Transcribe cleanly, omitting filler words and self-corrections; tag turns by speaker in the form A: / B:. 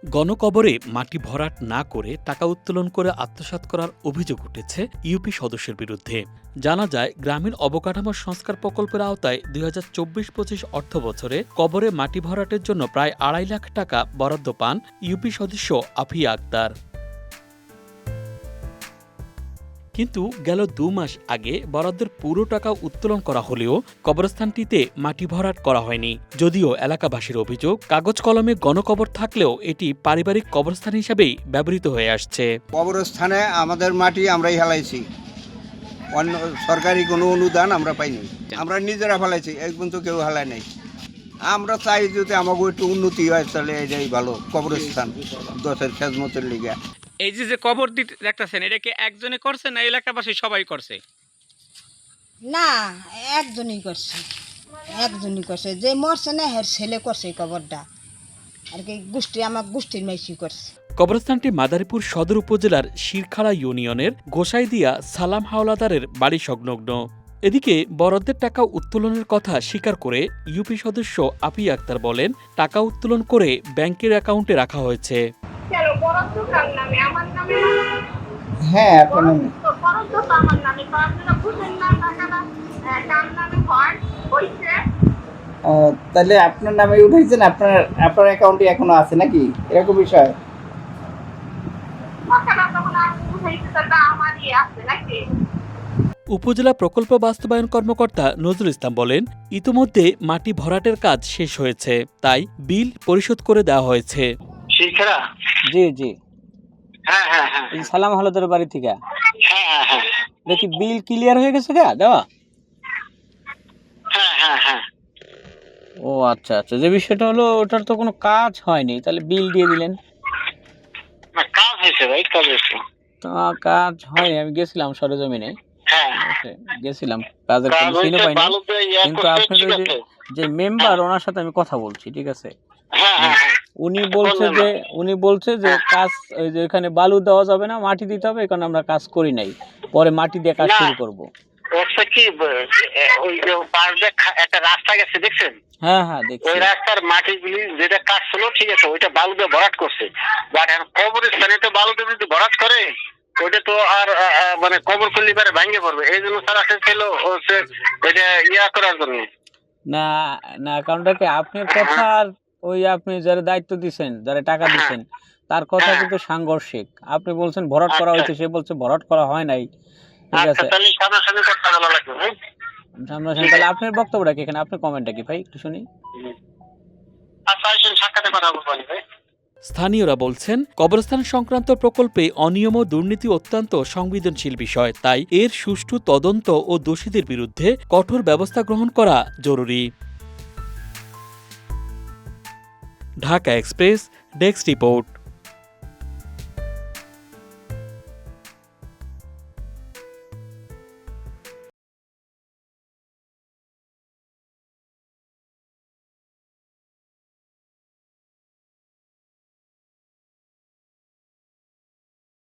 A: গণকবরে মাটি ভরাট না করে টাকা উত্তোলন করে আত্মসাৎ করার অভিযোগ উঠেছে ইউপি সদস্যের বিরুদ্ধে। জানা যায়, গ্রামীণ অবকাঠামো সংস্কার প্রকল্পের আওতায় ২০২৪-২৫ অর্থবছরে কবরে মাটি ভরাটের জন্য প্রায় ২.৫ লাখ টাকা বরাদ্দ পান ইউপি সদস্য আফিয়া আক্তার। কিন্তু গেল ২ মাস আগে বরাদ্দের পুরো টাকা উত্তোলন করা হলেও কবরস্থানটিতে মাটি ভরাট করা হয়নি। যদিও এলাকাবাসীর অভিযোগ, কাগজ কলমে গণকবর থাকলেও এটি পারিবারিক কবরস্থান হিসেবেই ব্যবহৃত হয়ে আসছে।
B: কবরস্থানে আমাদের মাটি আমরাই হেলাইছি, অন্য সরকারি কোনো অনুদান আমরা পাইনি, আমরা নিজেরা ফেলাইছি, এক পর্যন্ত কেউ হেলায় নাই। আমরা চাই যদি আমাকে একটু উন্নতি হয় তাহলে এটাই ভালো, কবরস্থান দশের খেজমতের লিগা।
C: এই যে কবর দিতে দেখতেছেন, এটা কি একজনে করছে না এলাকাবাসী সবাই করছে?
D: না, একজনই করছে, যে মরছে না হের ছেলে করছে কবরটা, আর কি আমার গোষ্ঠীর মাইসি করছে।
A: কবরস্থানটি মাদারীপুর সদর উপজেলার শিরখাড়া ইউনিয়নের গোসাইদিয়া সালাম হাওলাদারের বাড়ি সংলগ্ন। এদিকে বরাদ্দের টাকা উত্তোলনের কথা স্বীকার করে ইউপি সদস্য আফিয়া আক্তার বলেন, টাকা উত্তোলন করে ব্যাংকের অ্যাকাউন্টে রাখা হয়েছে।
B: হ্যাঁ, আপনার নামে। তাহলে আপনার নামে উঠাইছেন, আপনার অ্যাকাউন্টে এখনো আছে নাকি এরকম বিষয়?
A: উপজেলা প্রকল্প বাস্তবায়ন কর্মকর্তা নজরুল ইসলাম বলেন, ইতোমধ্যে মাটি ভরাটের কাজ শেষ হয়েছে, তাই বিল পরিশোধ করে দেওয়া হয়েছে।
E: জি জি, সালাম হাওলাদারের বাড়ি থেকে দেখি বিল ক্লিয়ার হয়ে গেছে গা দেওয়া। ও আচ্ছা আচ্ছা, যে বিষয়টা হলো ওটার তো কোনো কাজ হয়নি, তাহলে বিল দিয়ে দিলেন?
F: কাজ হয়েছে ভাই, কাজ হয়েছে।
E: তো কাজ হয়নি, আমি গেছিলাম সরেজমিনে, গেছিলাম, কাজের কোনো চিহ্ন পাইনি। কিন্তু আপনার যে মেম্বার, ওনার সাথে আমি কথা বলছি, ঠিক আছে? উনি বলছে যে কাজ, ওই যে এখানে বালু দেওয়া যাবে না, মাটি দিতে হবে, কারণ আমরা কাজ করি নাই, পরে মাটি দিয়ে কাজ শুরু করবো।
F: কি ওই যে পাশে একটা রাস্তা গেছে দেখছেন?
E: হ্যাঁ হ্যাঁ, দেখছি।
F: ওই রাস্তার মাটিগুলি যেটা কাজ ছিল, ঠিক আছে, ওইটা বালু দিয়ে ভরাট করছে। বাট এখন কবরস্থানে তো বালু দিয়ে যদি ভরাট করে, ওইটা তো আর মানে কবর করলে পারে ভাঙে পড়বে। এই জন্য স্যার আসে ছিল হচ্ছে এটা ইয়া করার জন্য।
E: না না, কারণটা কি আপনার কথা আর ওই আপনি যারা দায়িত্ব দিচ্ছেন, যারা টাকা দিচ্ছেন, তার কথা কিন্তু সাংঘর্ষিক। আপনি বলছেন ভরাট করা হয়েছে, সে বলছে ভরাট করা হয় নাই, ঠিক আছে?
F: তাহলে সামনাসামনি কথা বলা লাগবে ভাই।
E: সামনাসামনি, তাহলে আপনার বক্তব্যটা কি এখানে, আপনার কমেন্টটা কি ভাই একটু শুনি।
F: আচ্ছা, আসেন সাক্ষাতে কথা বলবো ভাই।
A: স্থানীয়রা বলছেন, কবরস্থান সংক্রান্ত প্রকল্পে অনিয়ম ও দুর্নীতি অত্যন্ত সংবেদনশীল বিষয়, তাই এর সুষ্ঠু তদন্ত ও দোষীদের বিরুদ্ধে কঠোর ব্যবস্থা গ্রহণ করা জরুরি। Dhaka express, desk report.